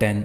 10।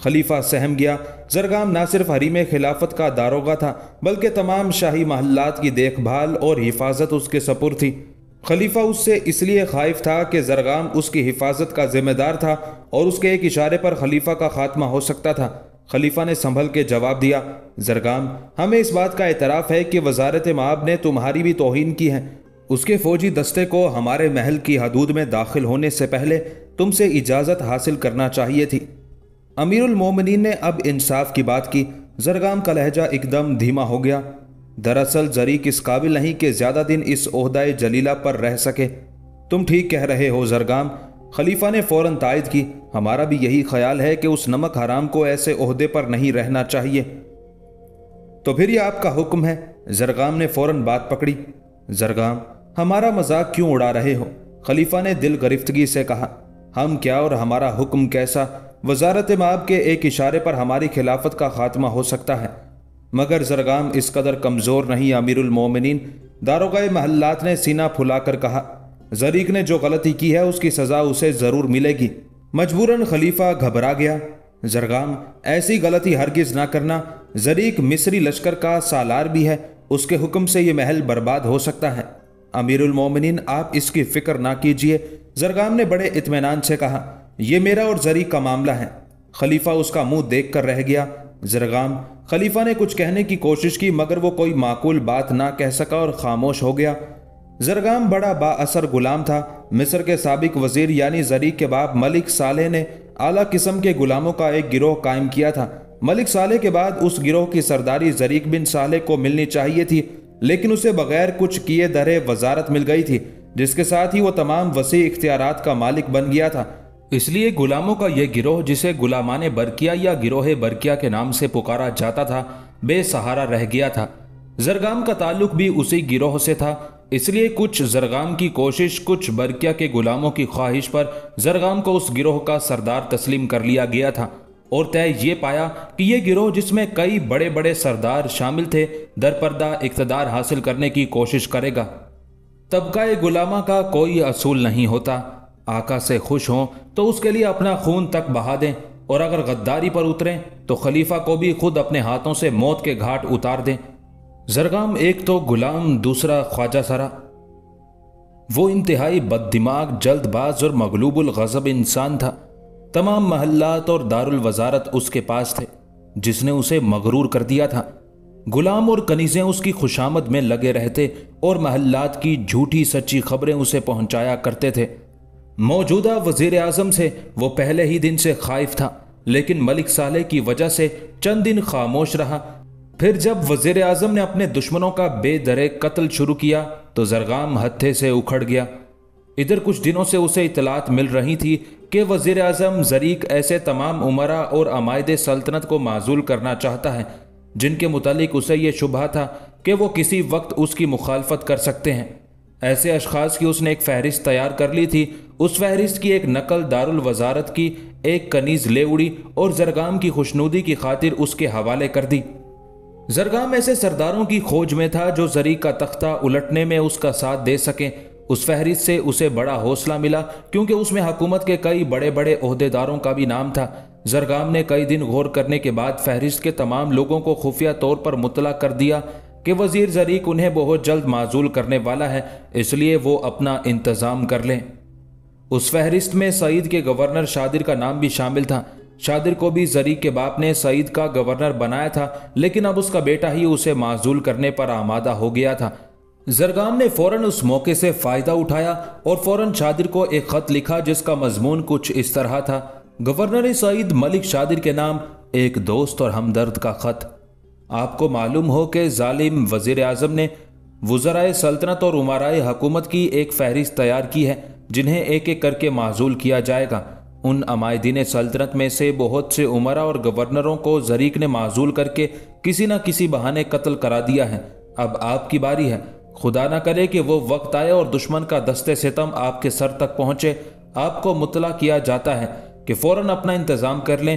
خلیفہ سہم گیا۔ زرگام نہ صرف حریم خلافت کا داروغہ تھا بلکہ تمام شاہی محلات کی دیکھ بھال اور حفاظت اس کے سپرد تھی۔ خلیفہ اس سے اس لیے خائف تھا کہ زرگام اس کی حفاظت کا ذمہ دار تھا اور اس کے ایک اشارے پر خلیفہ کا خاتمہ ہو سکتا تھا۔ خلیفہ نے سنبھل کے جواب دیا، زرگام، ہمیں اس بات کا اعتراف ہے کہ وزارت مآب نے تمہاری بھی توہین کی ہے۔ اس کے فوجی دستے کو ہمارے محل کی حدود میں داخل ہونے سے پہلے تم سے اجازت حاصل کرنا چاہیے تھی۔ امیر المومنین نے اب انصاف کی بات کی۔ زرگام کا لہجہ ایک دم دھیما ہو گیا۔ دراصل زریق اس قابل نہیں کہ زیادہ دن اس عہدہ جلیلہ پر رہ سکے۔ تم ٹھیک کہہ رہے ہو زرگام، خلیفہ نے فوراً تائید کی۔ ہمارا بھی یہی خیال ہے کہ اس نمک حرام کو ایسے عہدے پر نہیں رہنا چاہیے۔ تو پھر یہ آپ کا حکم ہے؟ زرگام نے فوراً بات پکڑی۔ زرگام، ہمارا مذاق کیوں اڑا رہے ہو؟ خلیفہ نے دل گرفتگی سے کہا۔ ہم کیا اور ہمارا حکم کیسا؟ وزارت مآب کے ایک اشارے پر ہماری خلافت کا خاتمہ ہو سکتا ہے۔ مگر زرگام اس قدر کمزور نہیں امیر المومنین، داروغہ محلات نے سینہ پھلا کر کہا۔ زریق نے جو غلطی کی ہے اس کی سزا اسے ضرور ملے گی۔ مجبوراً خلیفہ گھبرا گیا۔ زرگام، ایسی غلطی ہرگز نہ کرنا۔ زریق مصری لشکر کا سالار بھی ہے، اس کے حکم سے یہ محل برباد ہو سکتا ہے۔ امیر المومنین، آپ اس کی فکر نہ کیجیے، زرگام نے بڑے اطمینان سے کہا۔ یہ میرا اور زریق کا معاملہ ہے۔ خلیفہ اس کا منہ دیکھ کر رہ گیا۔ زرگام، خلیفہ نے کچھ کہنے کی کوشش کی مگر وہ کوئی معقول بات نہ کہہ سکا اور خاموش ہو گیا۔ زرگام بڑا با اثر غلام تھا۔ مصر کے سابق وزیر یعنی زریق کے باپ ملک صالح نے اعلیٰ قسم کے غلاموں کا ایک گروہ قائم کیا تھا۔ ملک صالح کے بعد اس گروہ کی سرداری زریق بن صالح کو ملنی چاہیے تھی، لیکن اسے بغیر کچھ کیے درے وزارت مل گئی تھی، جس کے ساتھ ہی وہ تمام وسیع اختیارات کا مالک بن گیا تھا۔ اس لیے غلاموں کا یہ گروہ، جسے غلامان برقیہ یا گروہ برقیہ کے نام سے پکارا جاتا تھا، بے سہارا رہ گیا تھا۔ زرگام کا تعلق بھی اسی گروہ سے تھا، اس لیے کچھ زرگام کی کوشش، کچھ برقیہ کے غلاموں کی خواہش پر زرگام کو اس گروہ کا سردار تسلیم کر لیا گیا تھا، اور طے یہ پایا کہ یہ گروہ، جس میں کئی بڑے بڑے سردار شامل تھے، درپردہ اقتدار حاصل کرنے کی کوشش کرے گا۔ طبقہ غلامہ کا کوئی اصول نہیں ہوتا۔ آقا سے خوش ہوں تو اس کے لیے اپنا خون تک بہا دیں، اور اگر غداری پر اتریں تو خلیفہ کو بھی خود اپنے ہاتھوں سے موت کے گھاٹ اتار دیں۔ زرگام ایک تو غلام، دوسرا خواجہ سرا۔ وہ انتہائی بد دماغ، جلد باز اور مغلوب الغضب انسان تھا۔ تمام محلات اور دارالوزارت اس کے پاس تھے، جس نے اسے مغرور کر دیا تھا۔ غلام اور کنیزیں اس کی خوشامد میں لگے رہتے اور محلات کی جھوٹی سچی خبریں اسے پہنچایا کرتے تھے۔ موجودہ وزیر اعظم سے وہ پہلے ہی دن سے خائف تھا، لیکن ملک صالح کی وجہ سے چند دن خاموش رہا۔ پھر جب وزیر اعظم نے اپنے دشمنوں کا بے درے قتل شروع کیا تو زرگام ہتھے سے اکھڑ گیا۔ ادھر کچھ دنوں سے اسے اطلاعات مل رہی تھی کہ وزیر اعظم زریق ایسے تمام امراء اور عمائد سلطنت کو معزول کرنا چاہتا ہے جن کے متعلق اسے یہ شبہ تھا کہ وہ کسی وقت اس کی مخالفت کر سکتے ہیں۔ ایسے اشخاص کی اس نے ایک فہرست تیار کر لی تھی۔ اس فہرست کی ایک نقل دارالوزارت کی ایک کنیز لے اڑی اور زرگام کی خوشنودی کی خاطر اس کے حوالے کر دی۔ زرگام ایسے سرداروں کی کھوج میں تھا جو زریق کا تختہ الٹنے میں اس کا ساتھ دے سکیں۔ اس فہرست سے اسے بڑا حوصلہ ملا کیونکہ اس میں حکومت کے کئی بڑے بڑے عہدیداروں کا بھی نام تھا۔ زرگام نے کئی دن غور کرنے کے بعد فہرست کے تمام لوگوں کو خفیہ طور پر مطلع کر دیا کہ وزیر زریق انہیں بہت جلد معزول کرنے والا ہے، اس لیے وہ اپنا انتظام کر لیں۔ اس فہرست میں سعید کے گورنر شادر کا نام بھی شامل تھا۔ شادر کو بھی زریق کے باپ نے سعید کا گورنر بنایا تھا، لیکن اب اس کا بیٹا ہی اسے معزول کرنے پر آمادہ ہو گیا تھا۔ زرگام نے فوراً اس موقع سے فائدہ اٹھایا اور فوراً شادر کو ایک خط لکھا جس کا مضمون کچھ اس طرح تھا: گورنر سعید ملک شادر کے نام، ایک دوست اور ہمدرد کا خط۔ آپ کو معلوم ہو کہ ظالم وزیر اعظم نے وزرائے سلطنت اور امرائے حکومت کی ایک فہرست تیار کی ہے جنہیں ایک ایک کر کے معزول کیا جائے گا۔ ان عمائدین سلطنت میں سے بہت سے امراء اور گورنروں کو زریق نے معزول کر کے کسی نہ کسی بہانے قتل کرا دیا ہے۔ اب آپ کی باری ہے۔ خدا نہ کرے کہ وہ وقت آئے اور دشمن کا دست ستم آپ کے سر تک پہنچے۔ آپ کو مطلع کیا جاتا ہے کہ فوراً اپنا انتظام کر لیں۔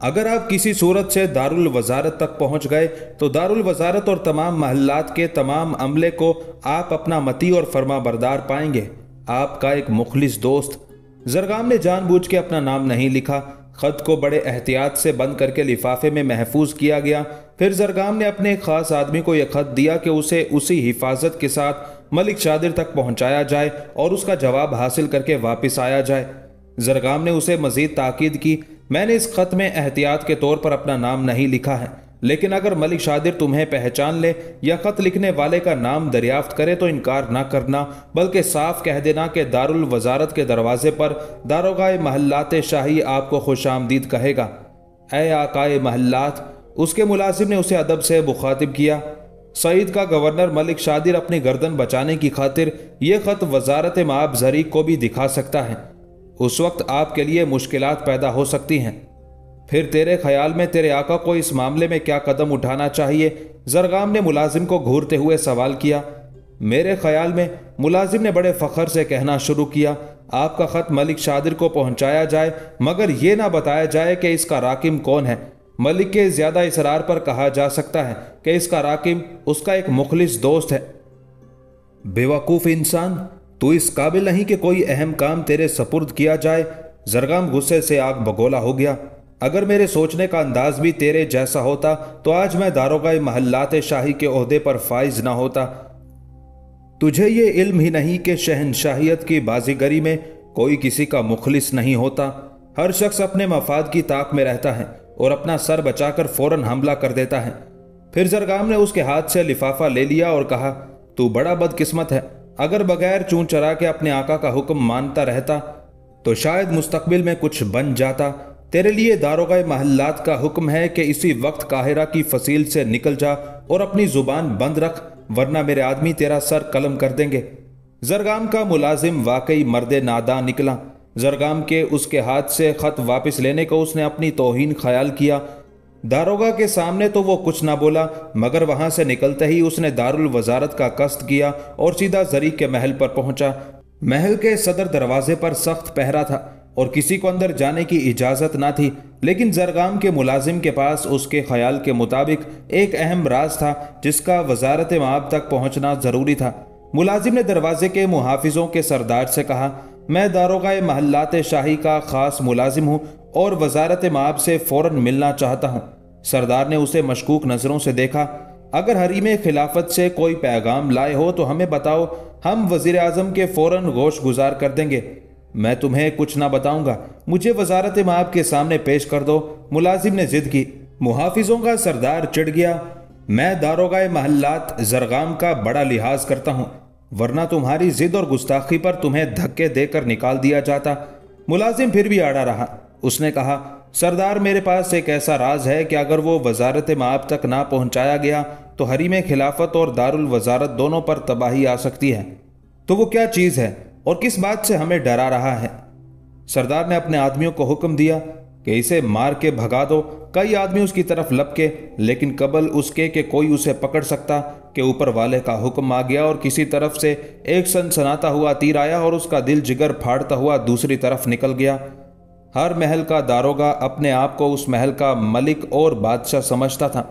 اگر آپ کسی صورت سے دارالوزارت تک پہنچ گئے تو دارالوزارت اور تمام محلات کے تمام عملے کو آپ اپنا مطیع اور فرما بردار پائیں گے۔ آپ کا ایک مخلص دوست۔ زرگام نے جان بوجھ کے اپنا نام نہیں لکھا۔ خط کو بڑے احتیاط سے بند کر کے لفافے میں محفوظ کیا گیا۔ پھر زرگام نے اپنے ایک خاص آدمی کو یہ خط دیا کہ اسے اسی حفاظت کے ساتھ ملک شادر تک پہنچایا جائے اور اس کا جواب حاصل کر کے واپس آیا جائے۔ زرگام نے اسے مزید تاکید کی، میں نے اس خط میں احتیاط کے طور پر اپنا نام نہیں لکھا ہے، لیکن اگر ملک شادر تمہیں پہچان لے یا خط لکھنے والے کا نام دریافت کرے تو انکار نہ کرنا، بلکہ صاف کہہ دینا کہ دارالوزارت کے دروازے پر داروغہ محلات شاہی آپ کو خوش آمدید کہے گا۔ اے آقائے محلات، اس کے ملازم نے اسے ادب سے مخاطب کیا۔ سعید کا گورنر ملک شادر اپنی گردن بچانے کی خاطر یہ خط وزارت معاب زرعی کو بھی دکھا سکتا ہے۔ اس وقت آپ کے لیے مشکلات پیدا ہو سکتی ہیں۔ پھر تیرے خیال میں تیرے آقا کو اس معاملے میں کیا قدم اٹھانا چاہیے؟ زرگام نے ملازم کو گھورتے ہوئے سوال کیا۔ میرے خیال میں، ملازم نے بڑے فخر سے کہنا شروع کیا، آپ کا خط ملک شادر کو پہنچایا جائے، مگر یہ نہ بتایا جائے کہ اس کا راکم کون ہے۔ ملک کے زیادہ اصرار پر کہا جا سکتا ہے کہ اس کا راکم اس کا ایک مخلص دوست ہے۔ بے وقوف انسان، تو اس قابل نہیں کہ کوئی اہم کام تیرے سپرد کیا جائے۔ زرگام غصے سے آگ بگولا ہو گیا۔ اگر میرے سوچنے کا انداز بھی تیرے جیسا ہوتا تو آج میں داروغہ محلات شاہی کے عہدے پر فائز نہ ہوتا۔ تجھے یہ علم ہی نہیں کہ شہنشاہیت کی بازیگری میں کوئی کسی کا مخلص نہیں ہوتا۔ ہر شخص اپنے مفاد کی طاق میں رہتا ہے اور اپنا سر بچا کر فوراً حملہ کر دیتا ہے۔ پھر زرگام نے اس کے ہاتھ سے لفافہ لے لیا اور کہا، تو بڑا بدقسمت ہے۔ اگر بغیر چون چرا کے اپنے آقا کا حکم مانتا رہتا تو شاید مستقبل میں کچھ بن جاتا۔ تیرے لیے داروغہ محلات کا حکم ہے کہ اسی وقت قاہرہ کی فصیل سے نکل جا اور اپنی زبان بند رکھ، ورنہ میرے آدمی تیرا سر قلم کر دیں گے۔ زرگام کا ملازم واقعی مرد ناداں نکلا۔ زرگام کے اس کے ہاتھ سے خط واپس لینے کو اس نے اپنی توہین خیال کیا۔ داروغہ کے سامنے تو وہ کچھ نہ بولا، مگر وہاں سے نکلتے ہی اس نے دارالوزارت کا قصد کیا اور سیدھا زرعی کے محل پر پہنچا۔ محل کے صدر دروازے پر سخت پہرا تھا اور کسی کو اندر جانے کی اجازت نہ تھی، لیکن زرگام کے ملازم کے پاس اس کے خیال کے مطابق ایک اہم راز تھا جس کا وزارت معاب تک پہنچنا ضروری تھا۔ ملازم نے دروازے کے محافظوں کے سردار سے کہا، میں داروغہ محلات شاہی کا خاص ملازم ہوں اور وزارت معاب سے فوراً ملنا چاہتا ہوں۔ سردار نے اسے مشکوک نظروں سے دیکھا۔ اگر حریم خلافت سے کوئی پیغام لائے ہو تو ہمیں بتاؤ، ہم وزیر اعظم کے فوراً گوش گزار کر دیں گے۔ میں تمہیں کچھ نہ بتاؤں گا، مجھے وزارت معاب کے سامنے پیش کر دو، ملازم نے ضد کی۔ محافظوں کا سردار چڑ گیا، میں داروغہ محلات زرگام کا بڑا لحاظ کرتا ہوں، ورنہ تمہاری ضد اور گستاخی پر تمہیں دھکے دے کر نکال دیا جاتا۔ ملازم پھر بھی اڑا رہا۔ اس نے کہا، سردار میرے پاس ایک ایسا راز ہے کہ اگر وہ وزارت معاب تک نہ پہنچایا گیا تو حریم خلافت اور دارالوزارت دونوں پر تباہی آ سکتی ہے۔ تو وہ کیا چیز ہے اور کس بات سے ہمیں ڈرا رہا ہے؟ سردار نے اپنے آدمیوں کو حکم دیا کہ اسے مار کے بھگا دو۔ کئی آدمی اس کی طرف لپکے، لیکن قبل اس کے کہ کوئی اسے پکڑ سکتا کہ اوپر والے کا حکم آ گیا اور کسی طرف سے ایک سنسناتا ہوا تیر آیا اور اس کا دل جگر پھاڑتا ہوا دوسری طرف نکل گیا۔ ہر محل کا داروغہ اپنے آپ کو اس محل کا ملک اور بادشاہ سمجھتا تھا،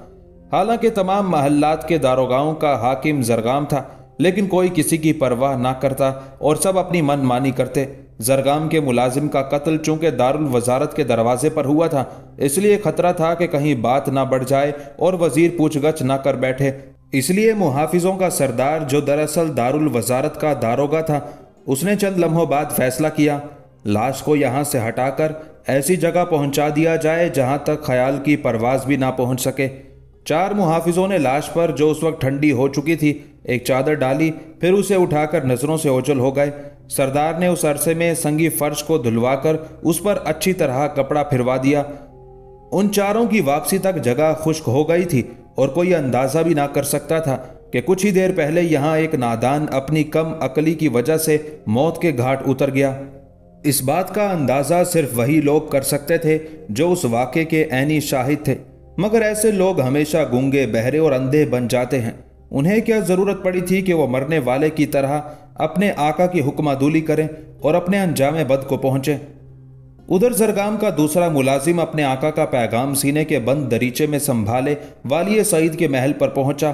حالانکہ تمام محلات کے داروغاؤں کا حاکم زرگام تھا، لیکن کوئی کسی کی پرواہ نہ کرتا اور سب اپنی من مانی کرتے۔ زرگام کے ملازم کا قتل چونکہ دارالوزارت کے دروازے پر ہوا تھا، اس لیے خطرہ تھا کہ کہیں بات نہ بڑھ جائے اور وزیر پوچھ گچھ نہ کر بیٹھے۔ اس لیے محافظوں کا سردار، جو دراصل دارالوزارت کا داروغہ تھا، اس نے چند لمحوں بعد فیصلہ کیا، لاش کو یہاں سے ہٹا کر ایسی جگہ پہنچا دیا جائے جہاں تک خیال کی پرواز بھی نہ پہنچ سکے۔ 4 محافظوں نے لاش پر، جو اس وقت ٹھنڈی ہو چکی تھی، ایک چادر ڈالی، پھر اسے اٹھا کر نظروں سے اوجھل ہو گئے۔ سردار نے اس عرصے میں سنگی فرش کو دھلوا کر اس پر اچھی طرح کپڑا پھروا دیا۔ ان 4 کی واپسی تک جگہ خشک ہو گئی تھی اور کوئی اندازہ بھی نہ کر سکتا تھا کہ کچھ ہی دیر پہلے یہاں ایک نادان اپنی کم عقلی کی وجہ سے موت کے گھاٹ اتر گیا۔ اس بات کا اندازہ صرف وہی لوگ کر سکتے تھے جو اس واقعے کے عینی شاہد تھے، مگر ایسے لوگ ہمیشہ گونگے، بہرے اور اندھے بن جاتے ہیں۔ انہیں کیا ضرورت پڑی تھی کہ وہ مرنے والے کی طرح اپنے آقا کی حکم عدولی کریں اور اپنے انجام بد کو پہنچیں۔ ادھر زرگام کا دوسرا ملازم اپنے آقا کا پیغام سینے کے بند دریچے میں سنبھالے والی سعید کے محل پر پہنچا۔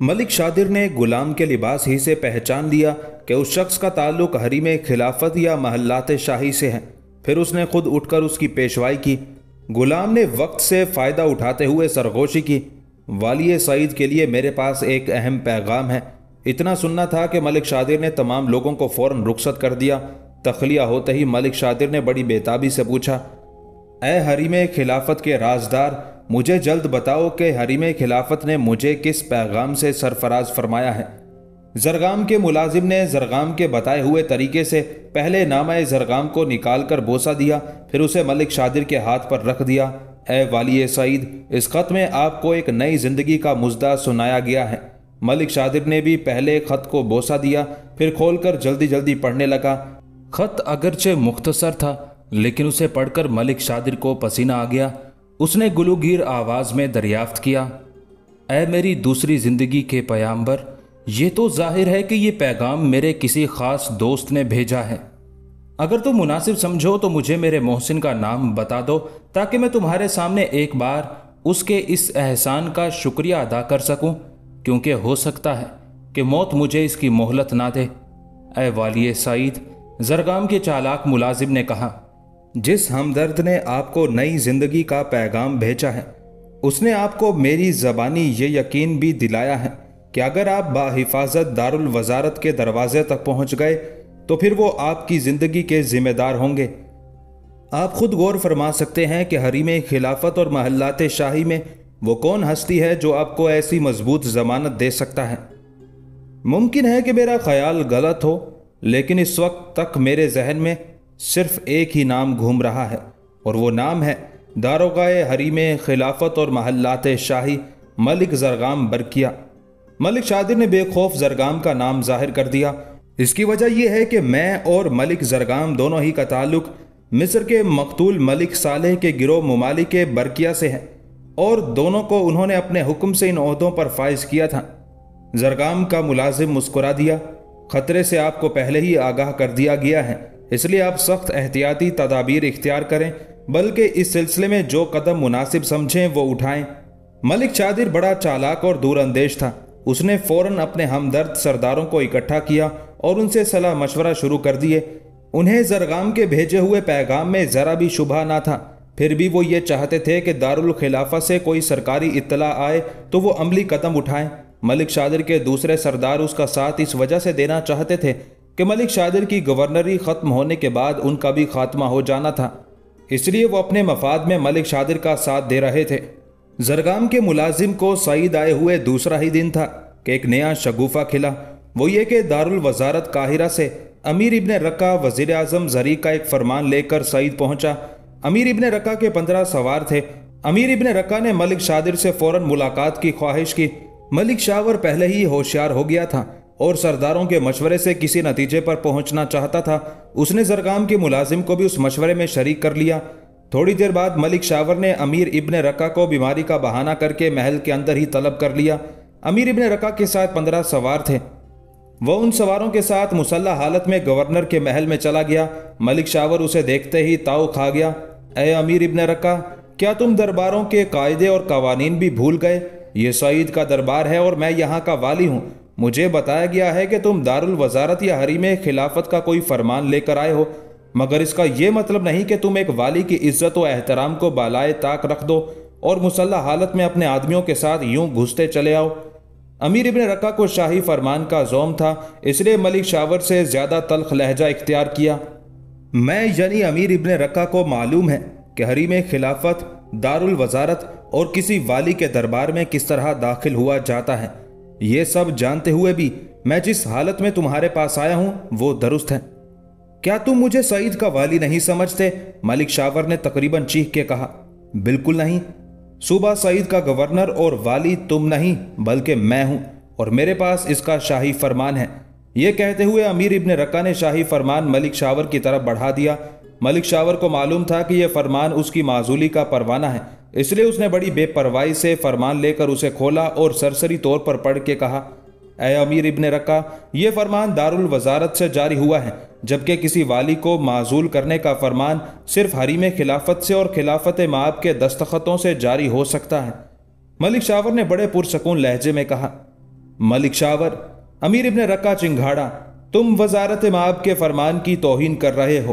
ملک شادر نے غلام کے لباس ہی سے پہچان لیا کہ اس شخص کا تعلق حریم خلافت یا محلات شاہی سے ہے۔ پھر اس نے خود اٹھ کر اس کی پیشوائی کی۔ غلام نے وقت سے فائدہ اٹھاتے ہوئے سرگوشی کی، والی سعید کے لیے میرے پاس ایک اہم پیغام ہے۔ اتنا سننا تھا کہ ملک شادر نے تمام لوگوں کو فوراً رخصت کر دیا۔ تخلیہ ہوتے ہی ملک شادر نے بڑی بےتابی سے پوچھا، اے حریم خلافت کے رازدار، مجھے جلد بتاؤ کہ حریم خلافت نے مجھے کس پیغام سے سرفراز فرمایا ہے؟ زرغام کے ملازم نے زرغام کے بتائے ہوئے طریقے سے پہلے نامہ زرغام کو نکال کر بوسہ دیا، پھر اسے ملک شادر کے ہاتھ پر رکھ دیا۔ اے والی سعید، اس خط میں آپ کو ایک نئی زندگی کا مژدہ سنایا گیا ہے۔ ملک شادر نے بھی پہلے خط کو بوسہ دیا، پھر کھول کر جلدی جلدی پڑھنے لگا۔ خط اگرچہ مختصر تھا لیکن اسے پڑھ کر ملک شادر کو پسینہ آ گیا۔ اس نے گلوگیر آواز میں دریافت کیا، اے میری دوسری زندگی کے پیامبر، یہ تو ظاہر ہے کہ یہ پیغام میرے کسی خاص دوست نے بھیجا ہے۔ اگر تم مناسب سمجھو تو مجھے میرے محسن کا نام بتا دو تاکہ میں تمہارے سامنے ایک بار اس کے اس احسان کا شکریہ ادا کر سکوں، کیونکہ ہو سکتا ہے کہ موت مجھے اس کی مہلت نہ دے۔ اے والی سعید، زرغام کے چالاک ملازم نے کہا، جس ہمدرد نے آپ کو نئی زندگی کا پیغام بھیجا ہے، اس نے آپ کو میری زبانی یہ یقین بھی دلایا ہے کہ اگر آپ باحفاظت دارالوزارت کے دروازے تک پہنچ گئے تو پھر وہ آپ کی زندگی کے ذمہ دار ہوں گے۔ آپ خود غور فرما سکتے ہیں کہ حریم خلافت اور محلات شاہی میں وہ کون ہستی ہے جو آپ کو ایسی مضبوط ضمانت دے سکتا ہے؟ ممکن ہے کہ میرا خیال غلط ہو، لیکن اس وقت تک میرے ذہن میں صرف ایک ہی نام گھوم رہا ہے، اور وہ نام ہے داروغہ حریم خلافت اور محلات شاہی ملک زرغام برکیہ۔ ملک شادر نے بے خوف زرغام کا نام ظاہر کر دیا۔ اس کی وجہ یہ ہے کہ میں اور ملک زرغام دونوں ہی کا تعلق مصر کے مقتول ملک صالح کے گروہ ممالک برکیہ سے ہے، اور دونوں کو انہوں نے اپنے حکم سے ان عہدوں پر فائز کیا تھا۔ زرغام کا ملازم مسکرا دیا، خطرے سے آپ کو پہلے ہی آگاہ کر دیا گیا ہے، اس لیے آپ سخت احتیاطی تدابیر اختیار کریں، بلکہ اس سلسلے میں جو قدم مناسب سمجھیں وہ اٹھائیں۔ ملک شادر بڑا چالاک اور دور اندیش تھا۔ اس نے فوراً اپنے ہمدرد سرداروں کو اکٹھا کیا اور ان سے صلاح مشورہ شروع کر دیے۔ انہیں زرغام کے بھیجے ہوئے پیغام میں ذرا بھی شبہ نہ تھا، پھر بھی وہ یہ چاہتے تھے کہ دارالخلافہ سے کوئی سرکاری اطلاع آئے تو وہ عملی قدم اٹھائیں۔ ملک شادر کے دوسرے سردار اس کا ساتھ اس وجہ سے دینا چاہتے تھے کہ ملک شادر کی گورنری ختم ہونے کے بعد ان کا بھی خاتمہ ہو جانا تھا، اس لیے وہ اپنے مفاد میں ملک شادر کا ساتھ دے رہے تھے۔ زرغام کے ملازم کو سعید آئے ہوئے دوسرا ہی دن تھا کہ ایک نیا شگوفہ کھلا، وہ یہ کہ دارالوزارت قاہرہ سے امیر ابن رکا وزیر اعظم زری کا ایک فرمان لے کر سعید پہنچا۔ امیر ابن رکا کے 15 سوار تھے۔ امیر ابن رکا نے ملک شادر سے فوراً ملاقات کی خواہش کی۔ ملک شاور پہلے ہی ہوشیار ہو گیا تھا اور سرداروں کے مشورے سے کسی نتیجے پر پہنچنا چاہتا تھا۔ اس نے زرغام کے ملازم کو بھی اس مشورے میں شریک کر لیا۔ تھوڑی دیر بعد ملک شاور نے امیر ابن رکا کو بیماری کا بہانہ کر کے محل کے اندر ہی طلب کر لیا۔ امیر ابن رکا کے ساتھ 15 سوار تھے۔ وہ ان سواروں کے ساتھ مسلح حالت میں گورنر کے محل میں چلا گیا۔ ملک شاور اسے دیکھتے ہی تاؤ کھا گیا۔ اے امیر ابن رکا، کیا تم درباروں کے قاعدے اور قوانین بھی بھول گئے؟ یہ سعید کا دربار ہے اور میں یہاں کا والی ہوں۔ مجھے بتایا گیا ہے کہ تم دارالوزارت یا حریم خلافت کا کوئی فرمان لے کر آئے ہو، مگر اس کا یہ مطلب نہیں کہ تم ایک والی کی عزت و احترام کو بالائے طاق رکھ دو اور مسلح حالت میں اپنے آدمیوں کے ساتھ یوں گھستے چلے آؤ۔ امیر ابن رکا کو شاہی فرمان کا زوم تھا، اس لیے ملک شاور سے زیادہ تلخ لہجہ اختیار کیا۔ میں یعنی امیر ابن رکا کو معلوم ہے کہ حریم خلافت، دارالوزارت اور کسی والی کے دربار میں کس طرح داخل ہوا جاتا ہے۔ یہ سب جانتے ہوئے بھی میں جس حالت میں تمہارے پاس آیا ہوں وہ درست ہے۔ کیا تم مجھے سعید کا والی نہیں سمجھتے؟ ملک شاور نے تقریباً چیخ کے کہا۔ بالکل نہیں، صوبہ سعید کا گورنر اور والی تم نہیں بلکہ میں ہوں، اور میرے پاس اس کا شاہی فرمان ہے۔ یہ کہتے ہوئے امیر ابن رکا نے شاہی فرمان ملک شاور کی طرف بڑھا دیا۔ ملک شاور کو معلوم تھا کہ یہ فرمان اس کی معزولی کا پروانہ ہے، اس لیے اس نے بڑی بے پرواہی سے فرمان لے کر اسے کھولا اور سرسری طور پر پڑھ کے کہا، اے امیر ابن رکا، یہ فرمان دارالوزارت سے جاری ہوا ہے، جبکہ کسی والی کو معزول کرنے کا فرمان صرف حریم خلافت سے اور خلافت مآب کے دستخطوں سے جاری ہو سکتا ہے۔ ملک شاور نے بڑے پرسکون لہجے میں کہا۔ ملک شاور، امیر ابن رکا چنگھاڑا، تم وزارت مآب کے فرمان کی توہین کر رہے ہو۔